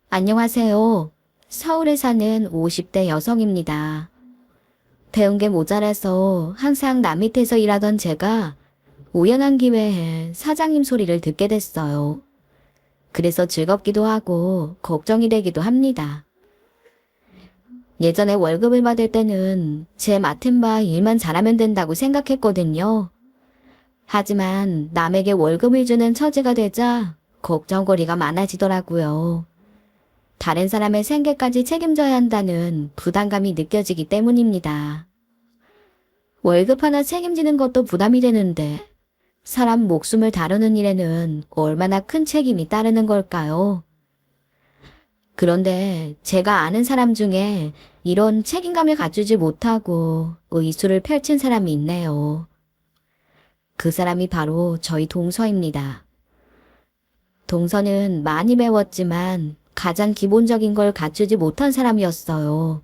안녕하세요. 서울에 사는 50대 여성입니다. 배운 게 모자라서 항상 남 밑에서 일하던 제가 우연한 기회에 사장님 소리를 듣게 됐어요. 그래서 즐겁기도 하고 걱정이 되기도 합니다. 예전에 월급을 받을 때는 제 맡은 바 일만 잘하면 된다고 생각했거든요. 하지만 남에게 월급을 주는 처지가 되자 걱정거리가 많아지더라고요. 다른 사람의 생계까지 책임져야 한다는 부담감이 느껴지기 때문입니다. 월급 하나 책임지는 것도 부담이 되는데 사람 목숨을 다루는 일에는 얼마나 큰 책임이 따르는 걸까요? 그런데 제가 아는 사람 중에 이런 책임감을 갖추지 못하고 의술을 펼친 사람이 있네요. 그 사람이 바로 저희 동서입니다. 동서는 많이 배웠지만 가장 기본적인 걸 갖추지 못한 사람이었어요.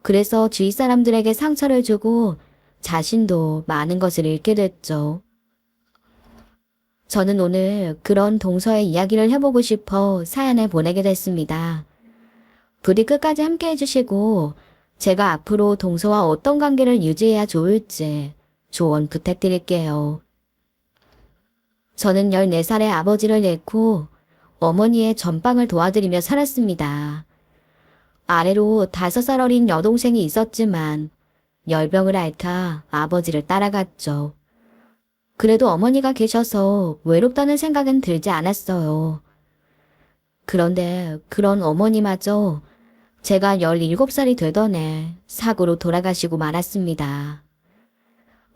그래서 주위 사람들에게 상처를 주고 자신도 많은 것을 잃게 됐죠. 저는 오늘 그런 동서의 이야기를 해보고 싶어 사연을 보내게 됐습니다. 부디 끝까지 함께 해주시고 제가 앞으로 동서와 어떤 관계를 유지해야 좋을지 조언 부탁드릴게요. 저는 14살에 아버지를 잃고 어머니의 전방을 도와드리며 살았습니다. 아래로 5살 어린 여동생이 있었지만 열병을 앓다 아버지를 따라갔죠. 그래도 어머니가 계셔서 외롭다는 생각은 들지 않았어요. 그런데 그런 어머니마저 제가 17살이 되던 해 사고로 돌아가시고 말았습니다.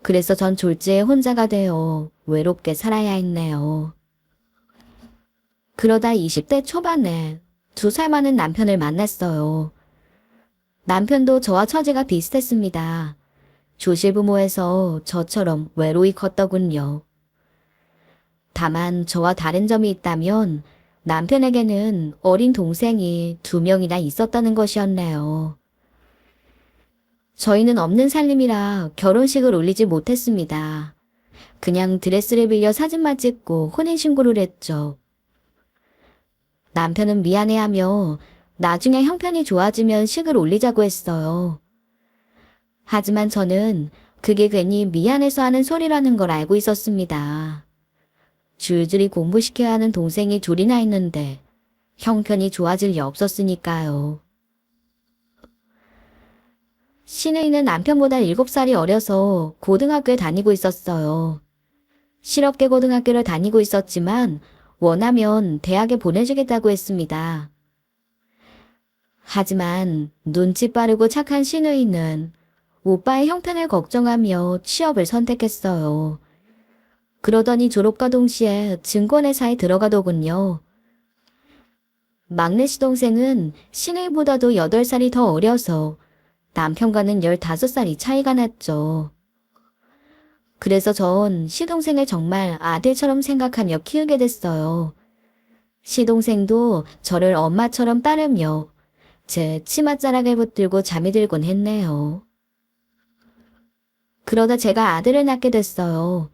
그래서 전 졸지에 혼자가 되어 외롭게 살아야 했네요. 그러다 20대 초반에 2살 많은 남편을 만났어요. 남편도 저와 처지가 비슷했습니다. 조실부모에서 저처럼 외로이 컸더군요. 다만 저와 다른 점이 있다면 남편에게는 어린 동생이 2명이나 있었다는 것이었네요. 저희는 없는 살림이라 결혼식을 올리지 못했습니다. 그냥 드레스를 빌려 사진만 찍고 혼인신고를 했죠. 남편은 미안해하며 나중에 형편이 좋아지면 식을 올리자고 했어요. 하지만 저는 그게 괜히 미안해서 하는 소리라는 걸 알고 있었습니다. 줄줄이 공부시켜야 하는 동생이 둘이나 있는데 형편이 좋아질 리 없었으니까요. 신우이는 남편보다 7살이 어려서 고등학교에 다니고 있었어요. 실업계 고등학교를 다니고 있었지만 원하면 대학에 보내주겠다고 했습니다. 하지만 눈치 빠르고 착한 신우이는 오빠의 형편을 걱정하며 취업을 선택했어요. 그러더니 졸업과 동시에 증권회사에 들어가더군요. 막내 시동생은 신우이보다도 8살이 더 어려서 남편과는 15살이 차이가 났죠. 그래서 전 시동생을 정말 아들처럼 생각하며 키우게 됐어요. 시동생도 저를 엄마처럼 따르며 제 치맛자락을 붙들고 잠이 들곤 했네요. 그러다 제가 아들을 낳게 됐어요.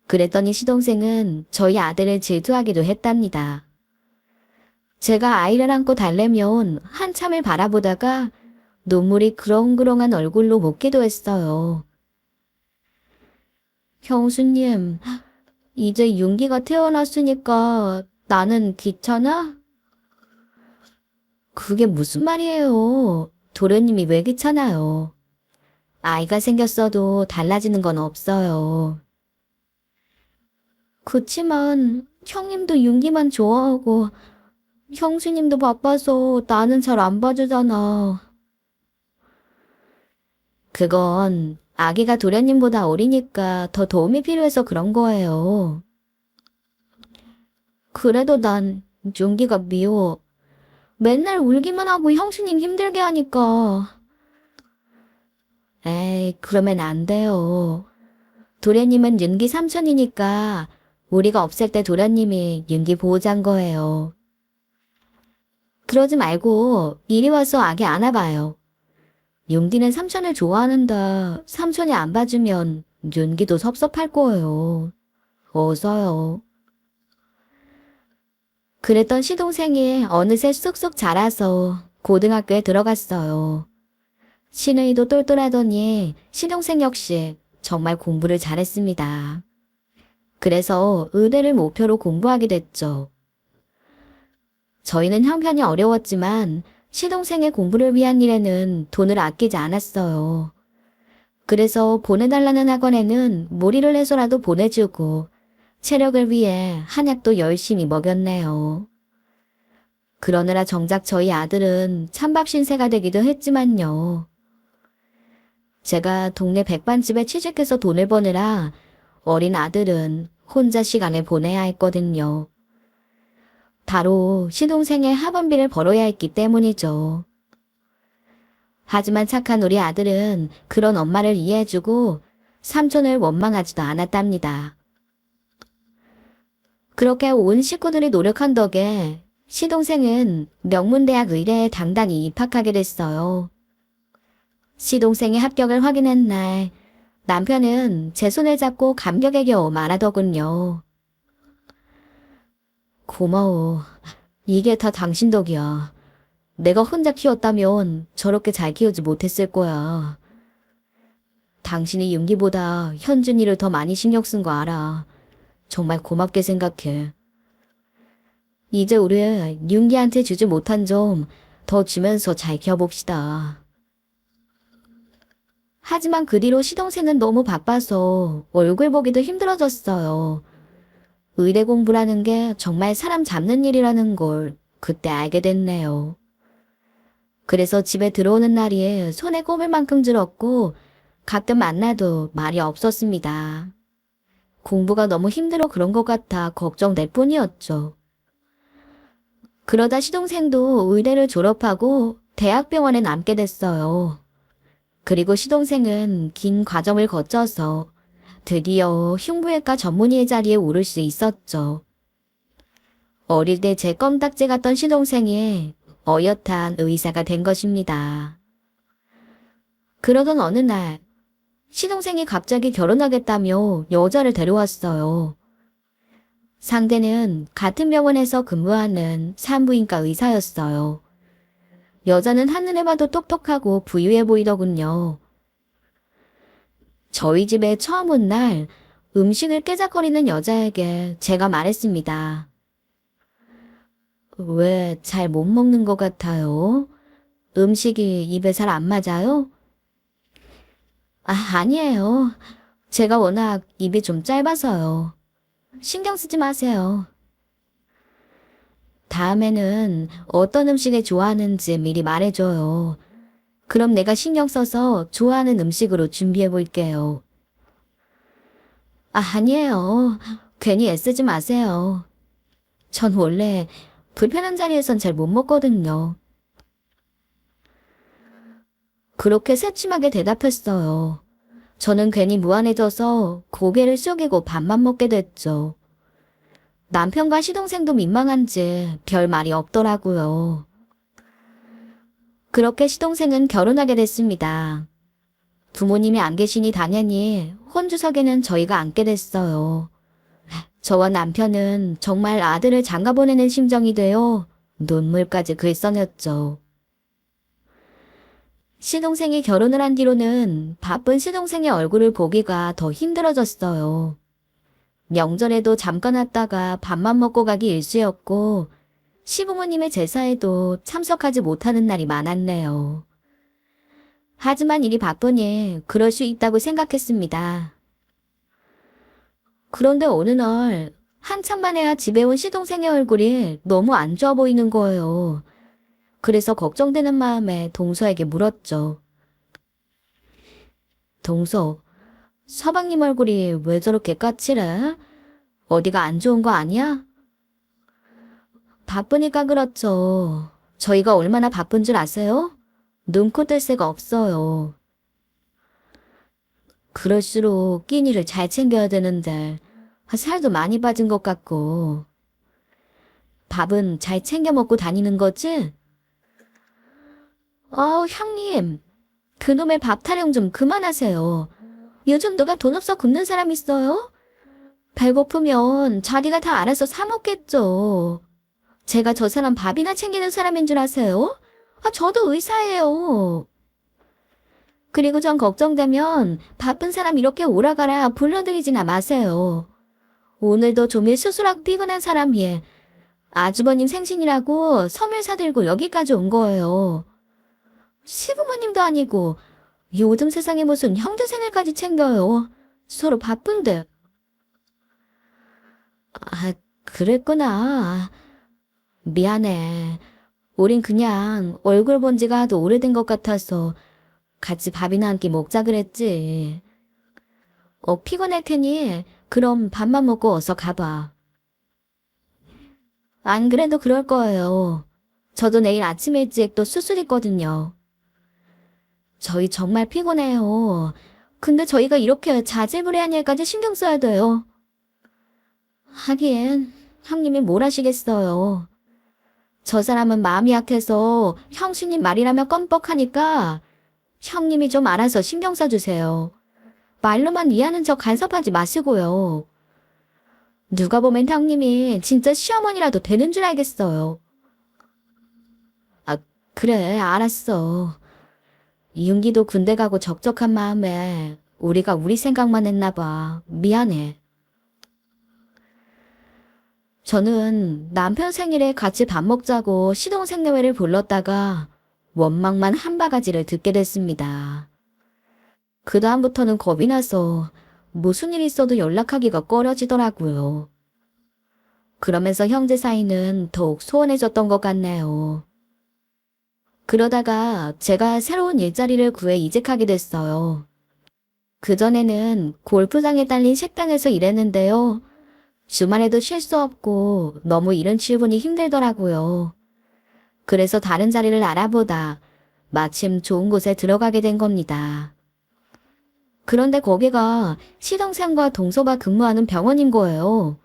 그랬더니 시동생은 저희 아들을 질투하기도 했답니다. 제가 아이를 안고 달래면 한참을 바라보다가 눈물이 그렁그렁한 얼굴로 묻기도 했어요. 형수님, 이제 윤기가 태어났으니까 나는 귀찮아? 그게 무슨 말이에요. 도련님이 왜 귀찮아요. 아이가 생겼어도 달라지는 건 없어요. 그치만 형님도 윤기만 좋아하고 형수님도 바빠서 나는 잘 안 봐주잖아. 그건 아기가 도련님보다 어리니까 더 도움이 필요해서 그런 거예요. 그래도 난 윤기가 미워. 맨날 울기만 하고 형수님 힘들게 하니까. 에이, 그러면 안 돼요. 도련님은 윤기 삼촌이니까 우리가 없을 때 도련님이 윤기 보호자인 거예요. 그러지 말고 이리 와서 아기 안아봐요. 윤기는 삼촌을 좋아하는데 삼촌이 안 봐주면 윤기도 섭섭할 거예요. 어서요. 그랬던 시동생이 어느새 쑥쑥 자라서 고등학교에 들어갔어요. 신의도 똘똘하더니 시동생 역시 정말 공부를 잘했습니다. 그래서 의대를 목표로 공부하게 됐죠. 저희는 형편이 어려웠지만 시동생의 공부를 위한 일에는 돈을 아끼지 않았어요. 그래서 보내달라는 학원에는 무리를 해서라도 보내주고 체력을 위해 한약도 열심히 먹였네요. 그러느라 정작 저희 아들은 찬밥 신세가 되기도 했지만요. 제가 동네 백반집에 취직해서 돈을 버느라 어린 아들은 혼자 시간을 보내야 했거든요. 바로 시동생의 학원비를 벌어야 했기 때문이죠. 하지만 착한 우리 아들은 그런 엄마를 이해해주고 삼촌을 원망하지도 않았답니다. 그렇게 온 식구들이 노력한 덕에 시동생은 명문대학 의대에 당당히 입학하게 됐어요. 시동생의 합격을 확인한 날 남편은 제 손을 잡고 감격에 겨워 말하더군요. 고마워. 이게 다 당신 덕이야. 내가 혼자 키웠다면 저렇게 잘 키우지 못했을 거야. 당신이 윤기보다 현준이를 더 많이 신경 쓴 거 알아. 정말 고맙게 생각해. 이제 우리 윤기한테 주지 못한 점 더 주면서 잘 키워봅시다. 하지만 그 뒤로 시동생은 너무 바빠서 얼굴 보기도 힘들어졌어요. 의대 공부라는 게 정말 사람 잡는 일이라는 걸 그때 알게 됐네요. 그래서 집에 들어오는 날이 손에 꼽을 만큼 들었고 가끔 만나도 말이 없었습니다. 공부가 너무 힘들어 그런 것 같아 걱정될 뿐이었죠. 그러다 시동생도 의대를 졸업하고 대학병원에 남게 됐어요. 그리고 시동생은 긴 과정을 거쳐서 드디어 흉부외과 전문의의 자리에 오를 수 있었죠. 어릴 때 제 껌딱지 같던 시동생이 어엿한 의사가 된 것입니다. 그러던 어느 날 시동생이 갑자기 결혼하겠다며 여자를 데려왔어요. 상대는 같은 병원에서 근무하는 산부인과 의사였어요. 여자는 한눈에 봐도 똑똑하고 부유해 보이더군요. 저희 집에 처음 온 날 음식을 깨작거리는 여자에게 제가 말했습니다. 왜 잘 못 먹는 것 같아요? 음식이 입에 잘 안 맞아요? 아니에요. 제가 워낙 입이 좀 짧아서요. 신경 쓰지 마세요. 다음에는 어떤 음식을 좋아하는지 미리 말해줘요. 그럼 내가 신경 써서 좋아하는 음식으로 준비해 볼게요. 아니에요. 괜히 애쓰지 마세요. 전 원래 불편한 자리에선 잘 못 먹거든요. 그렇게 새침하게 대답했어요. 저는 괜히 무안해져서 고개를 숙이고 밥만 먹게 됐죠. 남편과 시동생도 민망한지 별 말이 없더라고요. 그렇게 시동생은 결혼하게 됐습니다. 부모님이 안 계시니 당연히 혼주석에는 저희가 앉게 됐어요. 저와 남편은 정말 아들을 장가 보내는 심정이 되어 눈물까지 글썽였죠. 시동생이 결혼을 한 뒤로는 바쁜 시동생의 얼굴을 보기가 더 힘들어졌어요. 명절에도 잠깐 왔다가 밥만 먹고 가기 일쑤였고 시부모님의 제사에도 참석하지 못하는 날이 많았네요. 하지만 일이 바쁘니 그럴 수 있다고 생각했습니다. 그런데 어느 날 한참 만에야 집에 온 시동생의 얼굴이 너무 안 좋아 보이는 거예요. 그래서 걱정되는 마음에 동서에게 물었죠. 동서, 서방님 얼굴이 왜 저렇게 까칠해? 어디가 안 좋은 거 아니야? 바쁘니까 그렇죠. 저희가 얼마나 바쁜 줄 아세요? 눈코 뜰 새가 없어요. 그럴수록 끼니를 잘 챙겨야 되는데 살도 많이 빠진 것 같고. 밥은 잘 챙겨 먹고 다니는 거지? 형님. 그놈의 밥 타령 좀 그만하세요. 요즘 누가 돈 없어 굶는 사람 있어요? 배고프면 자기가 다 알아서 사 먹겠죠. 제가 저 사람 밥이나 챙기는 사람인 줄 아세요? 저도 의사예요. 그리고 전 걱정되면 바쁜 사람 이렇게 오라가라 불러들이지나 마세요. 오늘도 좀일 수술하고 피곤한 사람이 아주버님 생신이라고 선물 사들고 여기까지 온 거예요. 시부모님도 아니고 요즘 세상에 무슨 형제 생일까지 챙겨요. 서로 바쁜데. 그랬구나. 미안해. 우린 그냥 얼굴 본 지가 하도 오래된 것 같아서 같이 밥이나 한 끼 먹자 그랬지. 피곤할 테니 그럼 밥만 먹고 어서 가봐. 안 그래도 그럴 거예요. 저도 내일 아침 일찍 또 수술 있거든요. 저희 정말 피곤해요. 근데 저희가 이렇게 자질구레한 일까지 신경 써야 돼요. 하긴 형님이 뭘 하시겠어요. 저 사람은 마음이 약해서 형수님 말이라면 껌뻑하니까 형님이 좀 알아서 신경 써주세요. 말로만 이해하는 척 간섭하지 마시고요. 누가 보면 형님이 진짜 시어머니라도 되는 줄 알겠어요. 그래, 알았어. 이윤기도 군대 가고 적적한 마음에 우리가 우리 생각만 했나 봐. 미안해. 저는 남편 생일에 같이 밥 먹자고 시동생네회를 불렀다가 원망만 한 바가지를 듣게 됐습니다. 그 다음부터는 겁이 나서 무슨 일 있어도 연락하기가 꺼려지더라고요. 그러면서 형제 사이는 더욱 소원해졌던 것 같네요. 그러다가 제가 새로운 일자리를 구해 이직하게 됐어요. 그전에는 골프장에 딸린 식당에서 일했는데요. 주말에도 쉴 수 없고 너무 일은 치우니 힘들더라고요. 그래서 다른 자리를 알아보다 마침 좋은 곳에 들어가게 된 겁니다. 그런데 거기가 시동생과 동서가 근무하는 병원인 거예요.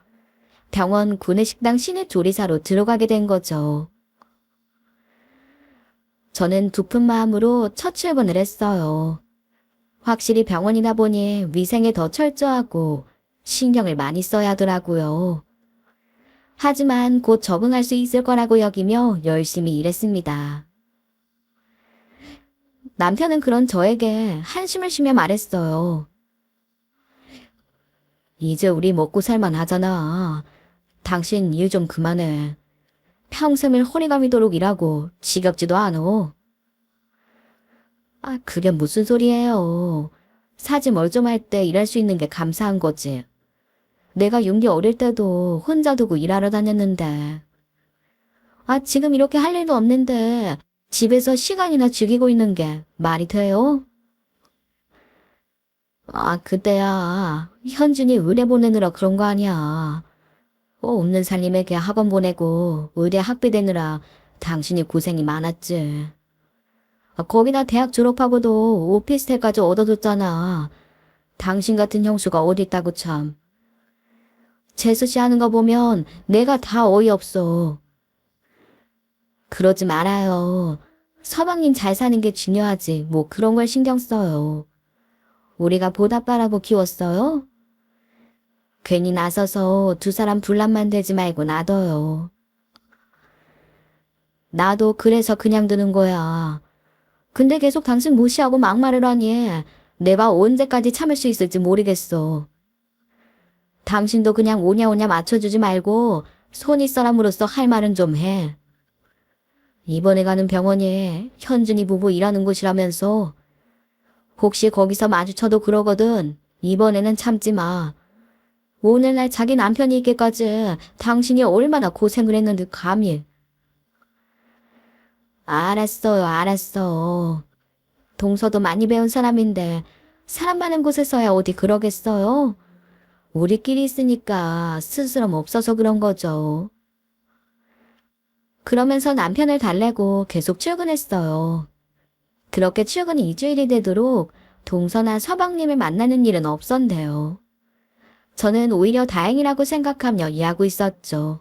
병원 구내식당 신입 조리사로 들어가게 된 거죠. 저는 두푼 마음으로 첫 출근을 했어요. 확실히 병원이다 보니 위생에 더 철저하고 신경을 많이 써야 하더라고요. 하지만 곧 적응할 수 있을 거라고 여기며 열심히 일했습니다. 남편은 그런 저에게 한숨을 쉬며 말했어요. 이제 우리 먹고 살만 하잖아. 당신 일 좀 그만해. 평생을 허리가 미도록 일하고 지겹지도 않어. 그게 무슨 소리예요. 사지 멀쩡할 때 일할 수 있는 게 감사한 거지. 내가 윤기 어릴 때도 혼자 두고 일하러 다녔는데. 지금 이렇게 할 일도 없는데 집에서 시간이나 죽이고 있는 게 말이 돼요? 그때야 현준이 의대 보내느라 그런 거 아니야. 없는 살림에게 학원 보내고 의대 학비 대느라 당신이 고생이 많았지. 거기다 대학 졸업하고도 오피스텔까지 얻어뒀잖아. 당신 같은 형수가 어딨다고 참. 재수씨 하는 거 보면 내가 다 어이없어. 그러지 말아요. 서방님 잘 사는 게 중요하지 뭐 그런 걸 신경 써요. 우리가 보답바라고 키웠어요? 괜히 나서서 두 사람 분란만 되지 말고 놔둬요. 나도 그래서 그냥 드는 거야. 근데 계속 당신 무시하고 막말을 하니 내가 언제까지 참을 수 있을지 모르겠어. 당신도 그냥 오냐오냐 맞춰주지 말고 손윗 사람으로서 할 말은 좀 해. 이번에 가는 병원이 현준이 부부 일하는 곳이라면서 혹시 거기서 마주쳐도 그러거든. 이번에는 참지 마. 오늘날 자기 남편이 있기까지 당신이 얼마나 고생을 했는데 감히. 알았어요, 알았어. 동서도 많이 배운 사람인데 사람 많은 곳에서야 어디 그러겠어요? 우리끼리 있으니까 스스럼 없어서 그런 거죠. 그러면서 남편을 달래고 계속 출근했어요. 그렇게 출근이 2주일이 되도록 동서나 서방님을 만나는 일은 없었는데요. 저는 오히려 다행이라고 생각하며 일하고 있었죠.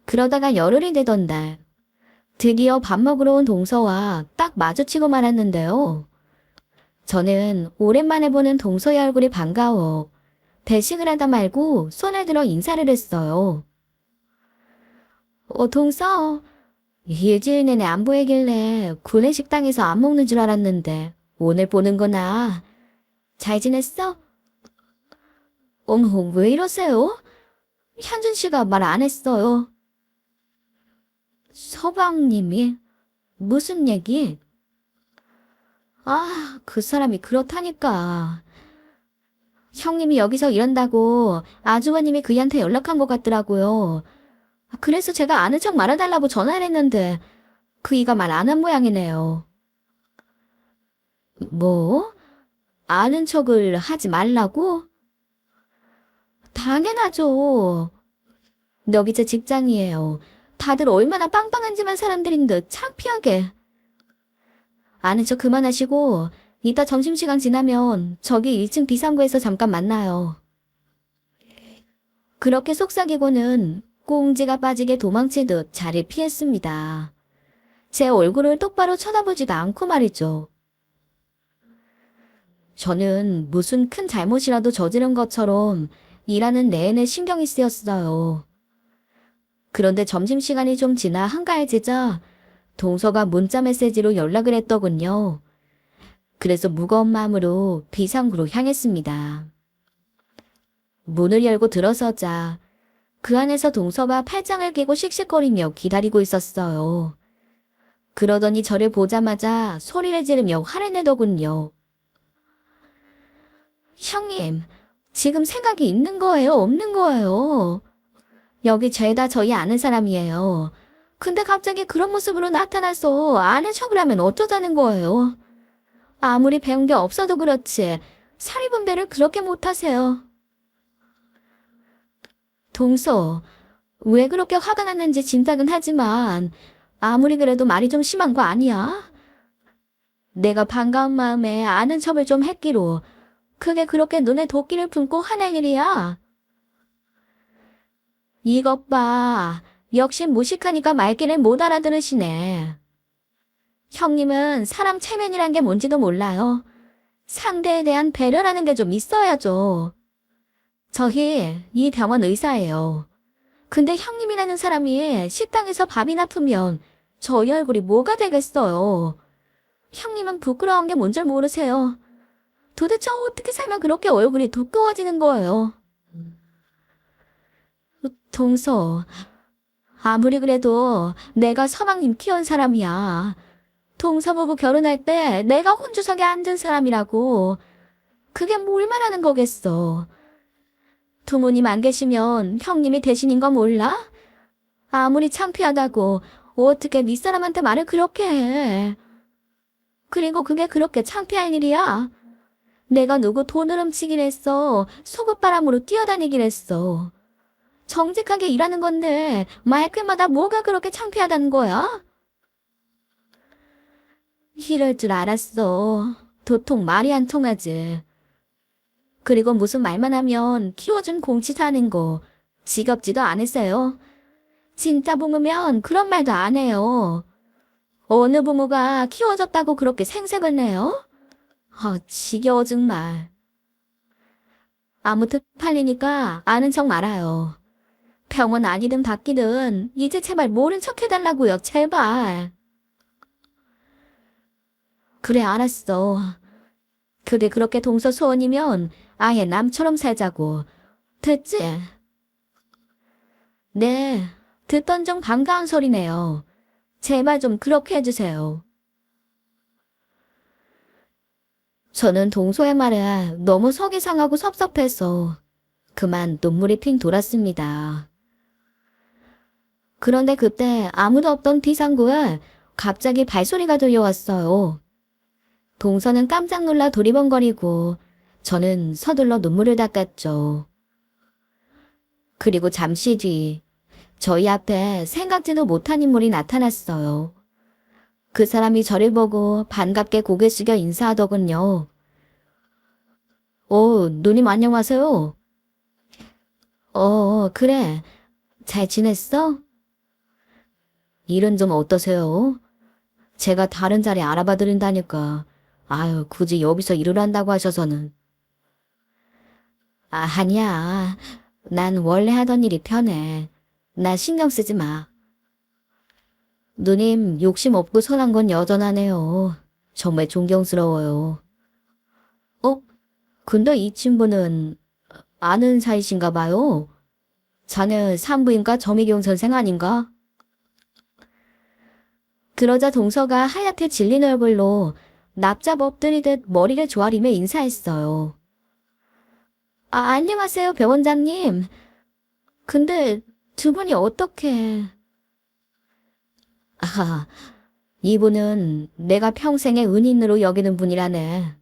그러다가 열흘이 되던 날, 드디어 밥 먹으러 온 동서와 딱 마주치고 말았는데요. 저는 오랜만에 보는 동서의 얼굴이 반가워 배식을 하다 말고 손을 들어 인사를 했어요. 동서. 일주일 내내 안 보이길래 구내식당에서 안 먹는 줄 알았는데 오늘 보는구나. 잘 지냈어? 어머, 왜 이러세요? 현준 씨가 말 안 했어요. 서방님이? 무슨 얘기? 그 사람이 그렇다니까. 형님이 여기서 일한다고 아주버님이 그이한테 연락한 것 같더라고요. 그래서 제가 아는 척 말아달라고 전화를 했는데 그이가 말 안 한 모양이네요. 뭐? 아는 척을 하지 말라고? 당연하죠. 여기 제 직장이에요. 다들 얼마나 빵빵한지만 사람들인 듯 창피하게. 아는 척 그만하시고 이따 점심시간 지나면 저기 1층 비상구에서 잠깐 만나요. 그렇게 속삭이고는 꽁지가 빠지게 도망치듯 자리를 피했습니다. 제 얼굴을 똑바로 쳐다보지도 않고 말이죠. 저는 무슨 큰 잘못이라도 저지른 것처럼 일하는 내내 신경이 쓰였어요. 그런데 점심시간이 좀 지나 한가해지자 동서가 문자 메시지로 연락을 했더군요. 그래서 무거운 마음으로 비상구로 향했습니다. 문을 열고 들어서자 그 안에서 동서가 팔짱을 끼고 씩씩거리며 기다리고 있었어요. 그러더니 저를 보자마자 소리를 지르며 화를 내더군요. 형님, 지금 생각이 있는 거예요? 없는 거예요? 여기 죄다 저희 아는 사람이에요. 근데 갑자기 그런 모습으로 나타나서 아는 척을 하면 어쩌자는 거예요? 아무리 배운 게 없어도 그렇지 사리분배를 그렇게 못하세요. 동서, 왜 그렇게 화가 났는지 짐작은 하지만 아무리 그래도 말이 좀 심한 거 아니야? 내가 반가운 마음에 아는 척을 좀 했기로 그게 그렇게 눈에 도끼를 품고 화낼 일이야? 이것 봐. 역시 무식하니까 말귀를 못 알아들으시네. 형님은 사람 체면이란 게 뭔지도 몰라요. 상대에 대한 배려라는 게 좀 있어야죠. 저희 이 병원 의사예요. 근데 형님이라는 사람이 식당에서 밥이나 풀면 저희 얼굴이 뭐가 되겠어요. 형님은 부끄러운 게 뭔 줄 모르세요. 도대체 어떻게 살면 그렇게 얼굴이 두꺼워지는 거예요? 동서, 아무리 그래도 내가 서방님 키운 사람이야. 동서 부부 결혼할 때 내가 혼주석에 앉은 사람이라고. 그게 뭘 말하는 거겠어. 부모님 안 계시면 형님이 대신인 거 몰라? 아무리 창피하다고 어떻게 윗사람한테 말을 그렇게 해. 그리고 그게 그렇게 창피할 일이야? 내가 누구 돈을 훔치긴 했어. 속옷바람으로 뛰어다니긴 했어. 정직하게 일하는 건데 말끝마다 뭐가 그렇게 창피하다는 거야? 이럴 줄 알았어. 도통 말이 안 통하지. 그리고 무슨 말만 하면 키워준 공치 사는 거 지겹지도 않으세요? 진짜 부모면 그런 말도 안 해요. 어느 부모가 키워줬다고 그렇게 생색을 내요? 지겨워 정말. 아무튼 팔리니까 아는 척 말아요. 병원 아니든 닫기든 이제 제발 모른 척 해달라고요. 제발. 그래 알았어. 그래 그렇게 동서 소원이면 아예 남처럼 살자고. 됐지? 네. 듣던 중 반가운 소리네요. 제발 좀 그렇게 해주세요. 저는 동서의 말에 너무 속이 상하고 섭섭해서 그만 눈물이 핑 돌았습니다. 그런데 그때 아무도 없던 비상구에 갑자기 발소리가 들려왔어요. 동서는 깜짝 놀라 두리번거리고 저는 서둘러 눈물을 닦았죠. 그리고 잠시 뒤 저희 앞에 생각지도 못한 인물이 나타났어요. 그 사람이 저를 보고 반갑게 고개 숙여 인사하더군요. 누님 안녕하세요. 그래. 잘 지냈어? 일은 좀 어떠세요? 제가 다른 자리 알아봐 드린다니까. 아유, 굳이 여기서 일을 한다고 하셔서는. 아니야. 난 원래 하던 일이 편해. 나 신경 쓰지 마. 누님 욕심 없고 선한 건 여전하네요. 정말 존경스러워요. 어? 근데 이 친구는 아는 사이신가 봐요. 자네 산부인과 점이경 선생 아닌가? 그러자 동서가 하얗게 질린 얼굴로 납작 엎드리듯 머리를 조아리며 인사했어요. 안녕하세요, 병원장님. 근데 두 분이 어떻게... 아, 이분은 내가 평생의 은인으로 여기는 분이라네.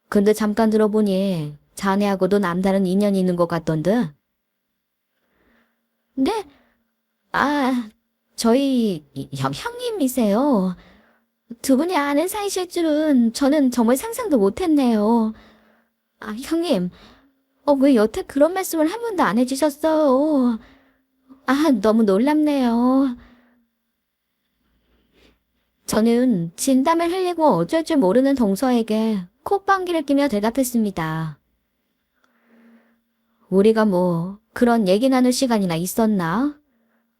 근데 잠깐 들어보니 자네하고도 남다른 인연이 있는 것 같던데. 네? 아, 저희 형님이세요. 두 분이 아는 사이실 줄은 저는 정말 상상도 못했네요. 형님, 왜 여태 그런 말씀을 한 번도 안 해주셨어요? 너무 놀랍네요. 저는 진땀을 흘리고 어쩔 줄 모르는 동서에게 콧방귀를 끼며 대답했습니다. 우리가 그런 얘기 나눌 시간이나 있었나?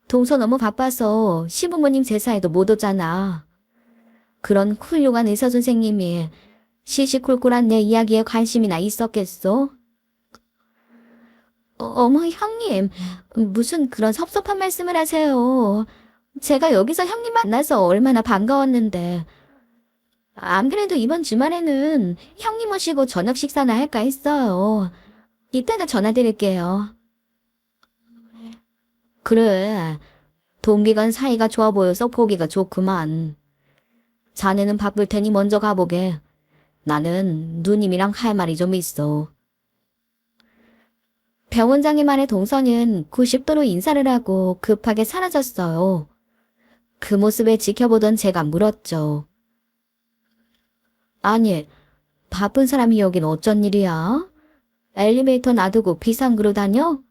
동서 너무 바빠서 시부모님 제사에도 못 오잖아. 그런 훌륭한 의사 선생님이 시시콜콜한 내 이야기에 관심이나 있었겠소? 어머 형님, 무슨 그런 섭섭한 말씀을 하세요. 제가 여기서 형님 만나서 얼마나 반가웠는데. 안 그래도 이번 주말에는 형님 오시고 저녁 식사나 할까 했어요. 이따가 전화 드릴게요. 그래, 동기간 사이가 좋아 보여서 보기가 좋구만. 자네는 바쁠 테니 먼저 가보게. 나는 누님이랑 할 말이 좀 있어. 병원장의 말에 동서는 90도로 인사를 하고 급하게 사라졌어요. 그 모습을 지켜보던 제가 물었죠. 아니, 바쁜 사람이 여긴 어쩐 일이야? 엘리베이터 놔두고 비상구로 다녀?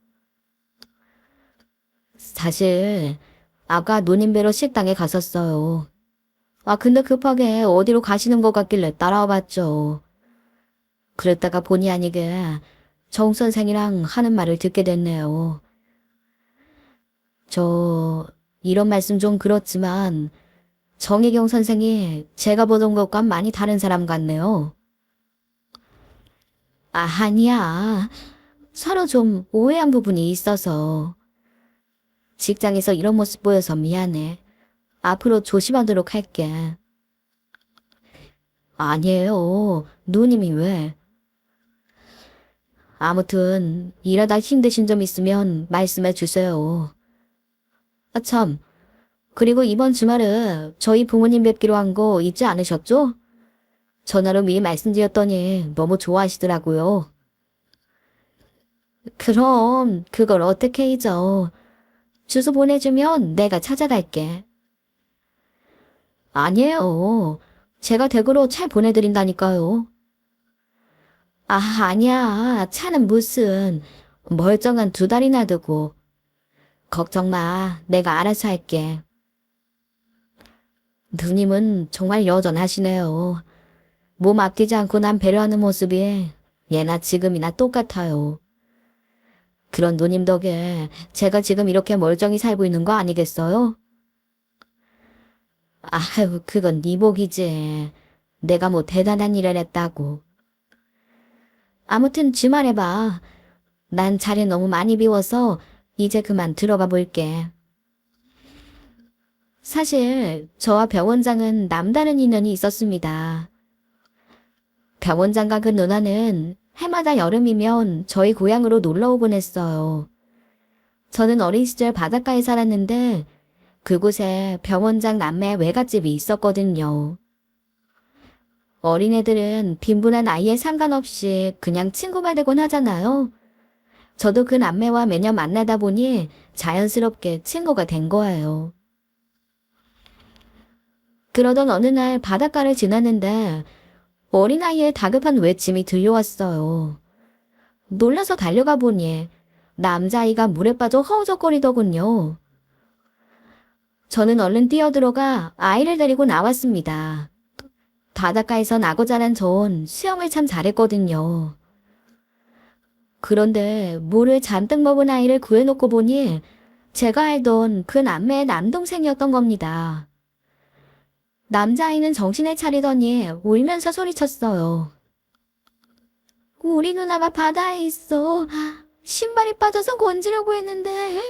사실 아까 누님 뵈러 식당에 갔었어요. 근데 급하게 어디로 가시는 것 같길래 따라와 봤죠. 그랬다가 본의 아니게 정 선생이랑 하는 말을 듣게 됐네요. 이런 말씀 좀 그렇지만 정혜경 선생이 제가 보던 것과 많이 다른 사람 같네요. 아니야. 서로 좀 오해한 부분이 있어서. 직장에서 이런 모습 보여서 미안해. 앞으로 조심하도록 할게. 아니에요. 누님이 왜? 아무튼 일하다 힘드신 점 있으면 말씀해 주세요. 참, 그리고 이번 주말에 저희 부모님 뵙기로 한 거 잊지 않으셨죠? 전화로 미리 말씀드렸더니 너무 좋아하시더라고요. 그럼 그걸 어떻게 잊어? 주소 보내주면 내가 찾아갈게. 아니에요. 제가 댁으로 차 보내드린다니까요. 아니야. 차는 무슨 멀쩡한 2달이나 두고. 걱정 마. 내가 알아서 할게. 누님은 정말 여전하시네요. 몸 아끼지 않고 남 배려하는 모습이 예나 지금이나 똑같아요. 그런 누님 덕에 제가 지금 이렇게 멀쩡히 살고 있는 거 아니겠어요? 그건 네 복이지. 내가 대단한 일을 했다고. 아무튼 주말에 봐. 난 자리 너무 많이 비워서 이제 그만 들어가 볼게. 사실 저와 병원장은 남다른 인연이 있었습니다. 병원장과 그 누나는 해마다 여름이면 저희 고향으로 놀러 오곤 했어요. 저는 어린 시절 바닷가에 살았는데 그곳에 병원장 남매 외갓집이 있었거든요. 어린애들은 빈분한 아이에 상관없이 그냥 친구가 되곤 하잖아요. 저도 그 남매와 매년 만나다 보니 자연스럽게 친구가 된 거예요. 그러던 어느 날 바닷가를 지나는데 어린아이의 다급한 외침이 들려왔어요. 놀라서 달려가 보니 남자아이가 물에 빠져 허우적거리더군요. 저는 얼른 뛰어들어가 아이를 데리고 나왔습니다. 바닷가에서 나고 자란 전 수영을 참 잘했거든요. 그런데 물을 잔뜩 먹은 아이를 구해놓고 보니 제가 알던 그 남매의 남동생이었던 겁니다. 남자아이는 정신을 차리더니 울면서 소리쳤어요. 우리 누나가 바다에 있어. 신발이 빠져서 건지려고 했는데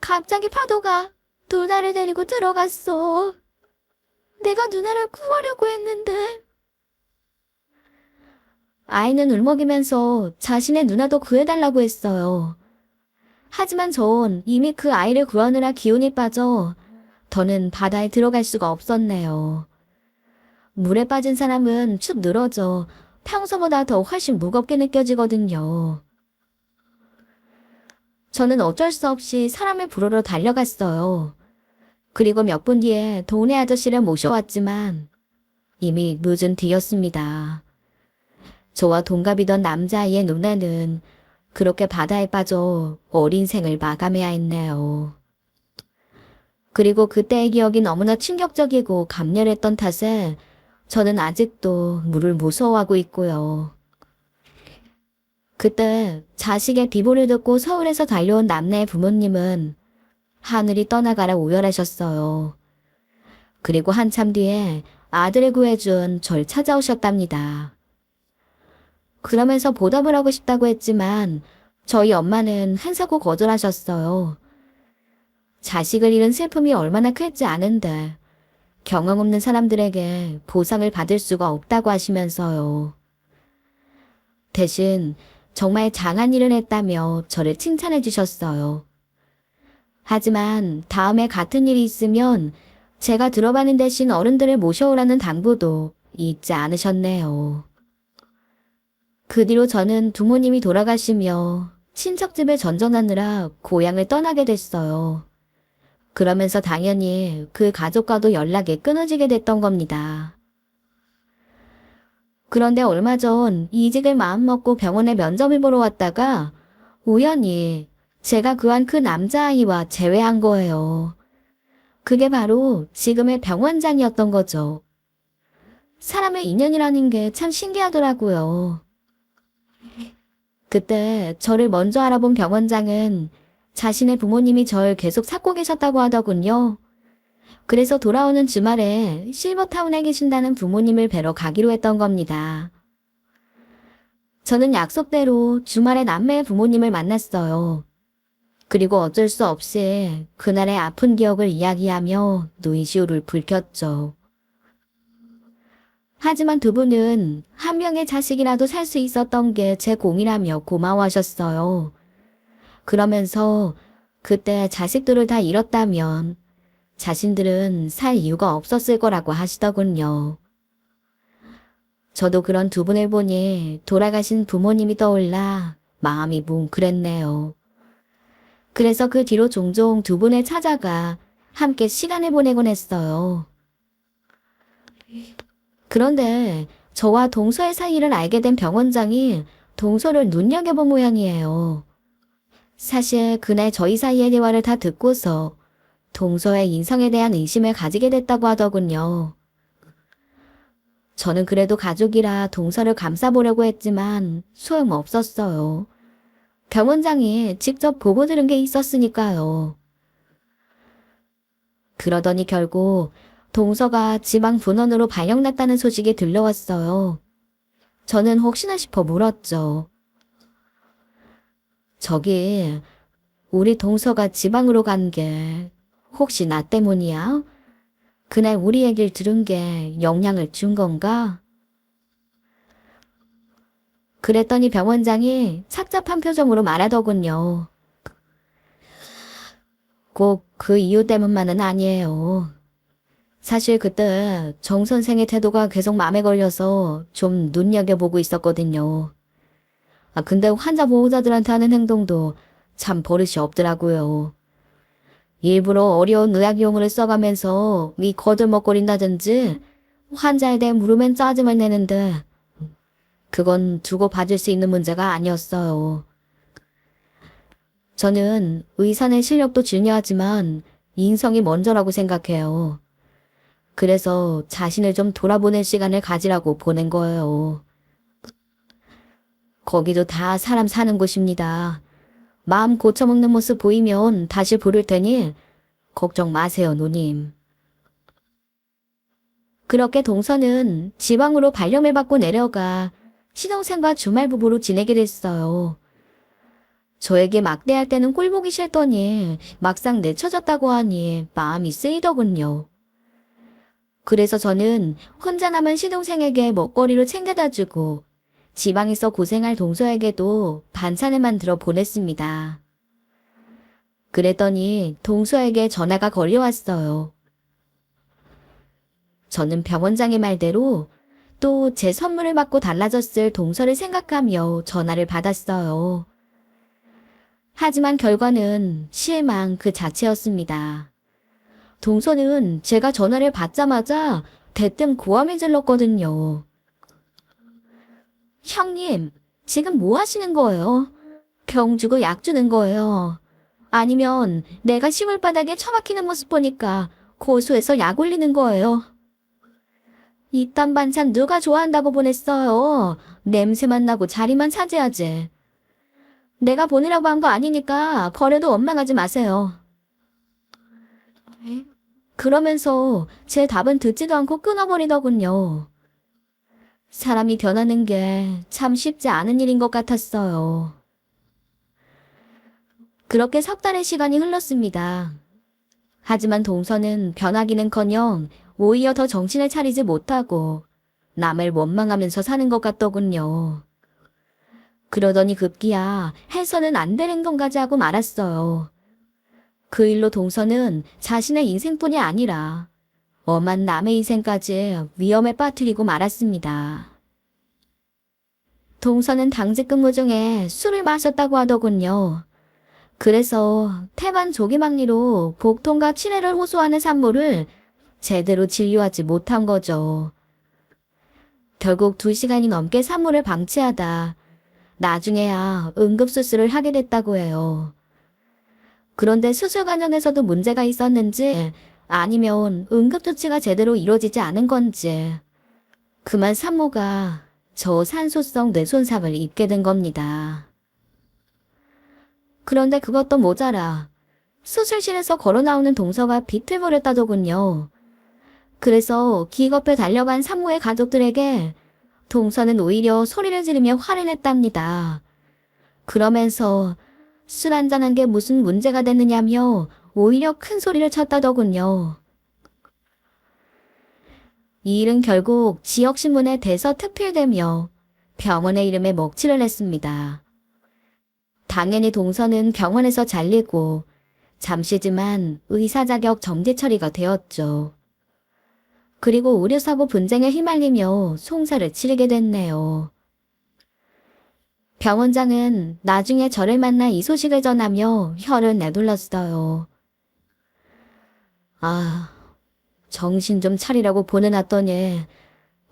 갑자기 파도가 누나를 데리고 들어갔어. 내가 누나를 구하려고 했는데. 아이는 울먹이면서 자신의 누나도 구해달라고 했어요. 하지만 전 이미 그 아이를 구하느라 기운이 빠져 더는 바다에 들어갈 수가 없었네요. 물에 빠진 사람은 축 늘어져 평소보다 더 훨씬 무겁게 느껴지거든요. 저는 어쩔 수 없이 사람을 부르러 달려갔어요. 그리고 몇 분 뒤에 동네 아저씨를 모셔왔지만 이미 늦은 뒤였습니다. 저와 동갑이던 남자아이의 누나는 그렇게 바다에 빠져 어린 생을 마감해야 했네요. 그리고 그때의 기억이 너무나 충격적이고 감렬했던 탓에 저는 아직도 물을 무서워하고 있고요. 그때 자식의 비보를 듣고 서울에서 달려온 남매의 부모님은 하늘이 떠나가라 오열하셨어요. 그리고 한참 뒤에 아들을 구해준 절 찾아오셨답니다. 그러면서 보답을 하고 싶다고 했지만 저희 엄마는 한사코 거절하셨어요. 자식을 잃은 슬픔이 얼마나 클지 아는데 경험 없는 사람들에게 보상을 받을 수가 없다고 하시면서요. 대신 정말 장한 일을 했다며 저를 칭찬해 주셨어요. 하지만 다음에 같은 일이 있으면 제가 들어가는 대신 어른들을 모셔오라는 당부도 잊지 않으셨네요. 그 뒤로 저는 부모님이 돌아가시며 친척집을 전전하느라 고향을 떠나게 됐어요. 그러면서 당연히 그 가족과도 연락이 끊어지게 됐던 겁니다. 그런데 얼마 전 이직을 마음먹고 병원에 면접을 보러 왔다가 우연히 제가 구한 그 남자아이와 재회한 거예요. 그게 바로 지금의 병원장이었던 거죠. 사람의 인연이라는 게 참 신기하더라고요. 그때 저를 먼저 알아본 병원장은 자신의 부모님이 절 계속 찾고 계셨다고 하더군요. 그래서 돌아오는 주말에 실버타운에 계신다는 부모님을 뵈러 가기로 했던 겁니다. 저는 약속대로 주말에 남매의 부모님을 만났어요. 그리고 어쩔 수 없이 그날의 아픈 기억을 이야기하며 노이시오를 불켰죠. 하지만 두 분은 한 명의 자식이라도 살 수 있었던 게 제 공이라며 고마워하셨어요. 그러면서 그때 자식들을 다 잃었다면 자신들은 살 이유가 없었을 거라고 하시더군요. 저도 그런 두 분을 보니 돌아가신 부모님이 떠올라 마음이 뭉클했네요. 그래서 그 뒤로 종종 두 분을 찾아가 함께 시간을 보내곤 했어요. 그런데 저와 동서의 사이를 알게 된 병원장이 동서를 눈여겨본 모양이에요. 사실 그날 저희 사이의 대화를 다 듣고서 동서의 인성에 대한 의심을 가지게 됐다고 하더군요. 저는 그래도 가족이라 동서를 감싸보려고 했지만 소용없었어요. 병원장이 직접 보고 들은 게 있었으니까요. 그러더니 결국 동서가 지방 분원으로 발령났다는 소식이 들려왔어요. 저는 혹시나 싶어 물었죠. 저기 우리 동서가 지방으로 간 게 혹시 나 때문이야? 그날 우리 얘기를 들은 게 영향을 준 건가? 그랬더니 병원장이 착잡한 표정으로 말하더군요. 꼭 그 이유 때문만은 아니에요. 사실 그때 정 선생의 태도가 계속 마음에 걸려서 좀 눈여겨보고 있었거든요. 근데 환자 보호자들한테 하는 행동도 참 버릇이 없더라고요. 일부러 어려운 의학 용어를 써가면서 거들먹거린다든지 환자에 대해 물으면 짜증을 내는데 그건 두고 봐줄 수 있는 문제가 아니었어요. 저는 의사의 실력도 중요하지만 인성이 먼저라고 생각해요. 그래서 자신을 좀 돌아보는 시간을 가지라고 보낸 거예요. 거기도 다 사람 사는 곳입니다. 마음 고쳐먹는 모습 보이면 다시 부를 테니 걱정 마세요, 누님. 그렇게 동서는 지방으로 발령을 받고 내려가 신동생과 주말 부부로 지내게 됐어요. 저에게 막대할 때는 꼴보기 싫더니 막상 내쳐졌다고 하니 마음이 쓰이더군요. 그래서 저는 혼자 남은 시동생에게 먹거리를 챙겨다 주고 지방에서 고생할 동서에게도 반찬을 만들어 보냈습니다. 그랬더니 동서에게 전화가 걸려왔어요. 저는 병원장의 말대로 또 제 선물을 받고 달라졌을 동서를 생각하며 전화를 받았어요. 하지만 결과는 실망 그 자체였습니다. 동서는 제가 전화를 받자마자 대뜸 고함을 질렀거든요. 형님, 지금 뭐 하시는 거예요? 병 주고 약 주는 거예요. 아니면 내가 시골바닥에 처박히는 모습 보니까 고소해서 약 올리는 거예요. 이딴 반찬 누가 좋아한다고 보냈어요. 냄새만 나고 자리만 차지하지. 내가 보내라고 한 거 아니니까 버려도 원망하지 마세요. 그러면서 제 답은 듣지도 않고 끊어버리더군요. 사람이 변하는 게 참 쉽지 않은 일인 것 같았어요. 그렇게 석 달의 시간이 흘렀습니다. 하지만 동서는 변하기는커녕 오히려 더 정신을 차리지 못하고 남을 원망하면서 사는 것 같더군요. 그러더니 급기야 해서는 안 될 행동까지 하고 말았어요. 그 일로 동서는 자신의 인생뿐이 아니라 엄한 남의 인생까지 위험에 빠뜨리고 말았습니다. 동서는 당직 근무 중에 술을 마셨다고 하더군요. 그래서 태반 조기망리로 복통과 치매를 호소하는 산모를 제대로 진료하지 못한 거죠. 결국 2시간이 넘게 산모를 방치하다 나중에야 응급수술을 하게 됐다고 해요. 그런데 수술 과정에서도 문제가 있었는지 아니면 응급조치가 제대로 이루어지지 않은 건지 그만 산모가 저산소성 뇌손상을 입게 된 겁니다. 그런데 그것도 모자라 수술실에서 걸어 나오는 동서가 비틀거렸다더군요. 그래서 기겁해 달려간 산모의 가족들에게 동서는 오히려 소리를 지르며 화를 냈답니다. 그러면서 술 한잔한 게 무슨 문제가 됐느냐며 오히려 큰 소리를 쳤다더군요. 이 일은 결국 지역신문에 대서특필되며 병원의 이름에 먹칠을 했습니다. 당연히 동서는 병원에서 잘리고 잠시지만 의사 자격 정지 처리가 되었죠. 그리고 의료사고 분쟁에 휘말리며 송사를 치르게 됐네요. 병원장은 나중에 저를 만나 이 소식을 전하며 혀를 내둘렀어요. 아, 정신 좀 차리라고 보내놨더니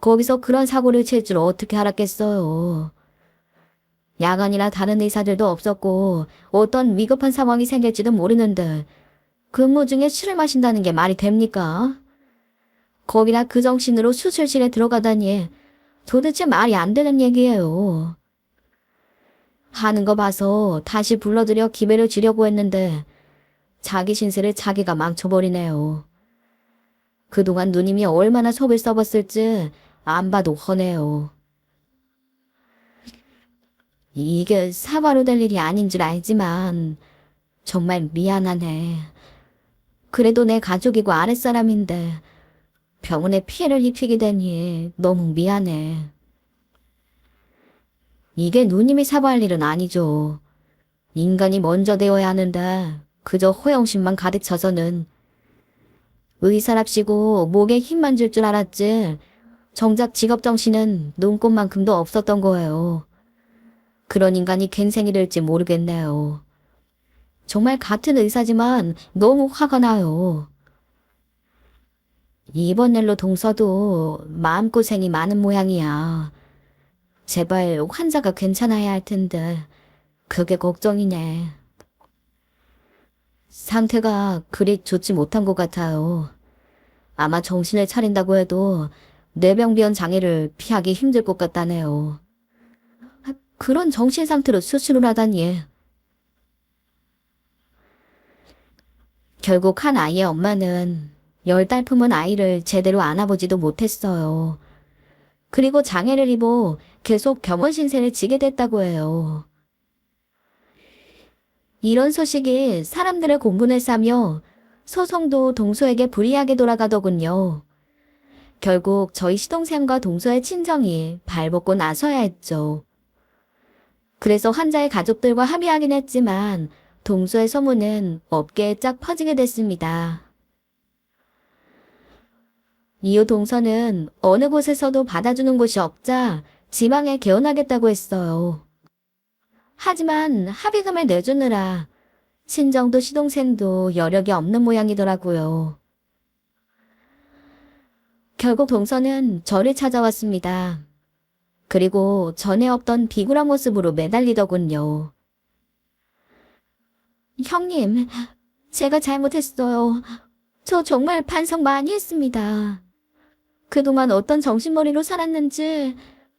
거기서 그런 사고를 칠 줄 어떻게 알았겠어요. 야간이라 다른 의사들도 없었고 어떤 위급한 상황이 생길지도 모르는데 근무 중에 술을 마신다는 게 말이 됩니까? 거기나 그 정신으로 수술실에 들어가다니 도대체 말이 안 되는 얘기예요. 하는 거 봐서 다시 불러들여 기회를 주려고 했는데 자기 신세를 자기가 망쳐버리네요. 그동안 누님이 얼마나 속을 썩었을지 안 봐도 훤해요. 이게 사과로 될 일이 아닌 줄 알지만 정말 미안하네. 그래도 내 가족이고 아랫사람인데 병원에 피해를 입히게 되니 너무 미안해. 이게 누님이 사과할 일은 아니죠. 인간이 먼저 되어야 하는데 그저 호영심만 가득 차서는 의사랍시고 목에 힘만 줄 줄 알았지 정작 직업정신은 눈꽃만큼도 없었던 거예요. 그런 인간이 갱생이 될지 모르겠네요. 정말 같은 의사지만 너무 화가 나요. 이번 일로 동서도 마음고생이 많은 모양이야. 제발 환자가 괜찮아야 할 텐데 그게 걱정이네. 상태가 그리 좋지 못한 것 같아요. 아마 정신을 차린다고 해도 뇌병변 장애를 피하기 힘들 것 같다네요. 그런 정신 상태로 수술을 하다니. 결국 한 아이의 엄마는 10달 품은 아이를 제대로 안아보지도 못했어요. 그리고 장애를 입어 계속 병원 신세를 지게 됐다고 해요. 이런 소식이 사람들의 공분을 사며 소송도 동서에게 불이하게 돌아가더군요. 결국 저희 시동생과 동서의 친정이 발벗고 나서야 했죠. 그래서 환자의 가족들과 합의하긴 했지만 동서의 소문은 업계에 쫙 퍼지게 됐습니다. 이후 동서는 어느 곳에서도 받아주는 곳이 없자 지방에 개원하겠다고 했어요. 하지만 합의금을 내주느라 친정도 시동생도 여력이 없는 모양이더라고요. 결국 동서는 저를 찾아왔습니다. 그리고 전에 없던 비굴한 모습으로 매달리더군요. 형님, 제가 잘못했어요. 저 정말 반성 많이 했습니다. 그동안 어떤 정신머리로 살았는지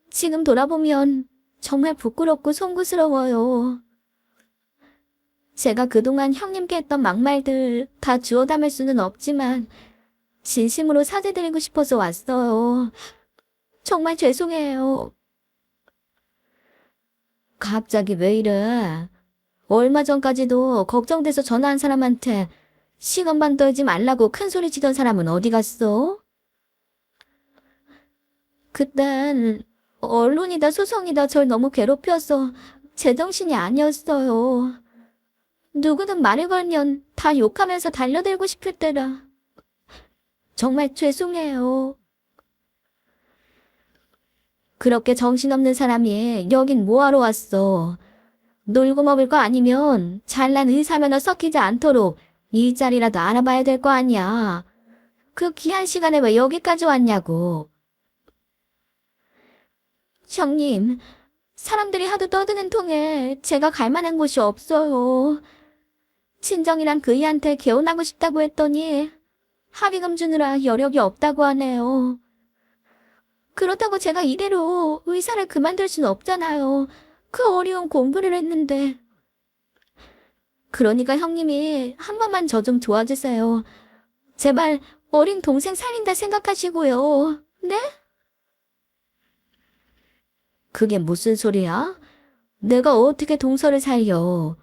지금 돌아보면 정말 부끄럽고 송구스러워요. 제가 그동안 형님께 했던 막말들 다 주워 담을 수는 없지만 진심으로 사죄드리고 싶어서 왔어요. 정말 죄송해요. 갑자기 왜 이래? 얼마 전까지도 걱정돼서 전화한 사람한테 시간만 떨지 말라고 큰 소리 치던 사람은 어디 갔어? 그땐 언론이다 소송이다 절 너무 괴롭혀서 제정신이 아니었어요. 누구든 말을 걸면 다 욕하면서 달려들고 싶을 때라. 정말 죄송해요. 그렇게 정신없는 사람이 여긴 뭐하러 왔어? 놀고 먹을 거 아니면 잘난 의사면허 섞이지 않도록 일자리라도 알아봐야 될 거 아니야. 그 귀한 시간에 왜 여기까지 왔냐고. 형님, 사람들이 하도 떠드는 통에 제가 갈 만한 곳이 없어요. 친정이랑 그이한테 개원하고 싶다고 했더니 합의금 주느라 여력이 없다고 하네요. 그렇다고 제가 이대로 의사를 그만둘 순 없잖아요. 그 어려운 공부를 했는데. 그러니까 형님이 한 번만 저 좀 도와주세요. 제발 어린 동생 살린다 생각하시고요. 네? 그게 무슨 소리야? 내가 어떻게 동서를 살려?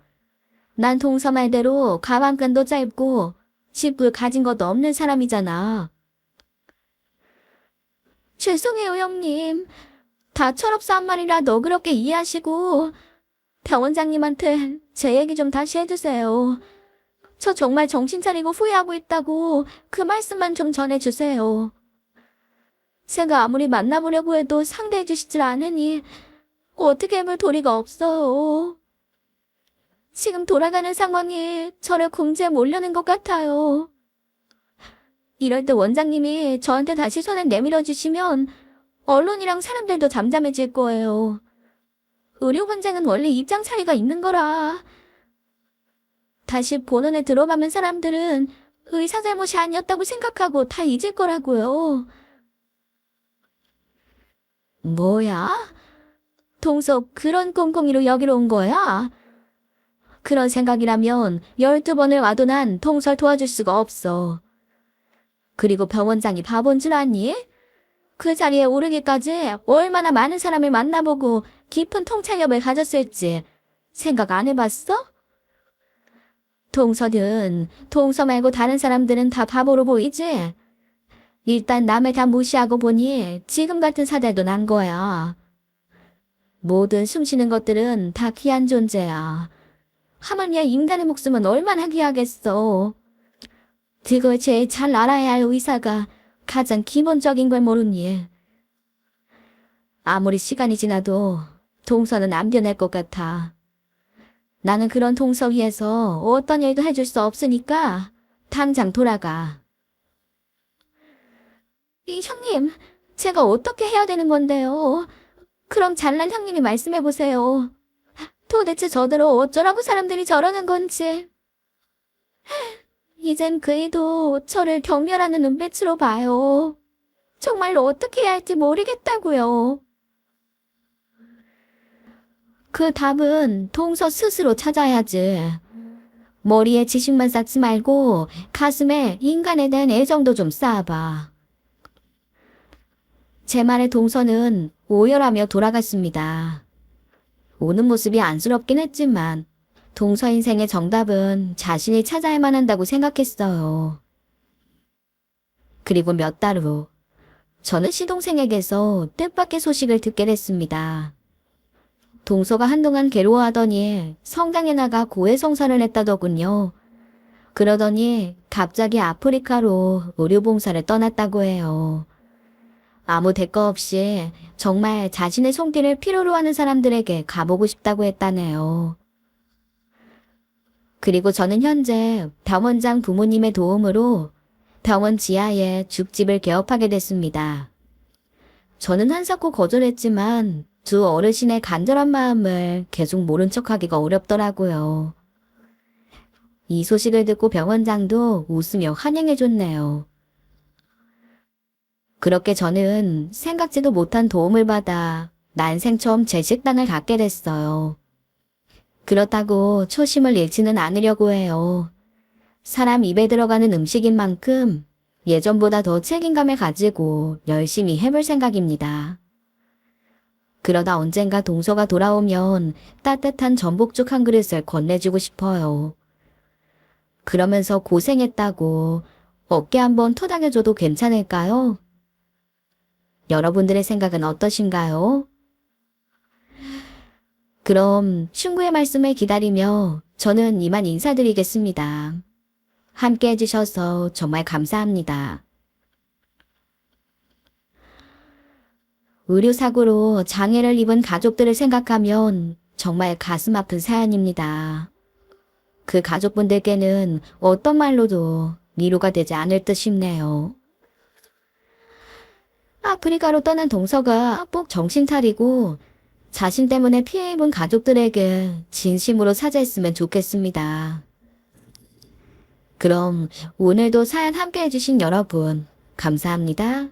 난 동서 말대로 가방끈도 짧고 집을 가진 것도 없는 사람이잖아. 죄송해요, 형님. 다 철없어 한 말이라도 그렇게 이해하시고 병원장님한테 제 얘기 좀 다시 해주세요. 저 정말 정신 차리고 후회하고 있다고 그 말씀만 좀 전해주세요. 제가 아무리 만나보려고 해도 상대해 주시질 않으니 어떻게 해볼 도리가 없어요. 지금 돌아가는 상황이 저를 궁지에 몰려는 것 같아요. 이럴 때 원장님이 저한테 다시 손을 내밀어 주시면 언론이랑 사람들도 잠잠해질 거예요. 의료 분쟁은 원래 입장 차이가 있는 거라. 다시 본원에 들어가면 사람들은 의사 잘못이 아니었다고 생각하고 다 잊을 거라고요. 뭐야? 동서 그런 꼼꼼이로 여기로 온 거야? 그런 생각이라면 12번을 와도 난 동서를 도와줄 수가 없어. 그리고 병원장이 바본 줄 아니? 그 자리에 오르기까지 얼마나 많은 사람을 만나보고 깊은 통찰력을 가졌을지 생각 안 해봤어? 동서는 동서 말고 다른 사람들은 다 바보로 보이지? 일단 남을 다 무시하고 보니 지금 같은 사달도 난 거야. 모든 숨쉬는 것들은 다 귀한 존재야. 하물며 인간의 목숨은 얼마나 귀하겠어. 그걸 제일 잘 알아야 할 의사가 가장 기본적인 걸 모르니. 아무리 시간이 지나도 동서는 안 변할 것 같아. 나는 그런 동서 위에서 어떤 일도 해줄 수 없으니까 당장 돌아가. 형님, 제가 어떻게 해야 되는 건데요? 그럼 잘난 형님이 말씀해보세요. 도대체 저대로 어쩌라고 사람들이 저러는 건지. 이젠 그이도 저를 경멸하는 눈빛으로 봐요. 정말로 어떻게 해야 할지 모르겠다고요. 그 답은 동서 스스로 찾아야지. 머리에 지식만 쌓지 말고 가슴에 인간에 대한 애정도 좀 쌓아봐. 제 말에 동서는 오열하며 돌아갔습니다. 오는 모습이 안쓰럽긴 했지만 동서 인생의 정답은 자신이 찾아야만 한다고 생각했어요. 그리고 몇 달 후, 저는 시동생에게서 뜻밖의 소식을 듣게 됐습니다. 동서가 한동안 괴로워하더니 성당에 나가 고해성사를 했다더군요. 그러더니 갑자기 아프리카로 의료봉사를 떠났다고 해요. 아무 대가 없이 정말 자신의 손길을 필요로 하는 사람들에게 가보고 싶다고 했다네요. 그리고 저는 현재 병원장 부모님의 도움으로 병원 지하에 죽집을 개업하게 됐습니다. 저는 한사코 거절했지만 두 어르신의 간절한 마음을 계속 모른 척하기가 어렵더라고요. 이 소식을 듣고 병원장도 웃으며 환영해줬네요. 그렇게 저는 생각지도 못한 도움을 받아 난생 처음 제 식당을 갖게 됐어요. 그렇다고 초심을 잃지는 않으려고 해요. 사람 입에 들어가는 음식인 만큼 예전보다 더 책임감을 가지고 열심히 해볼 생각입니다. 그러다 언젠가 동서가 돌아오면 따뜻한 전복죽 한 그릇을 건네주고 싶어요. 그러면서 고생했다고 어깨 한번 토닥여줘도 괜찮을까요? 여러분들의 생각은 어떠신가요? 그럼 충고의 말씀을 기다리며 저는 이만 인사드리겠습니다. 함께 해주셔서 정말 감사합니다. 의료사고로 장애를 입은 가족들을 생각하면 정말 가슴 아픈 사연입니다. 그 가족분들께는 어떤 말로도 위로가 되지 않을 듯 싶네요. 아프리카로 떠난 동서가 꼭 정신 차리고 자신 때문에 피해 입은 가족들에게 진심으로 사죄했으면 좋겠습니다. 그럼 오늘도 사연 함께 해주신 여러분 감사합니다.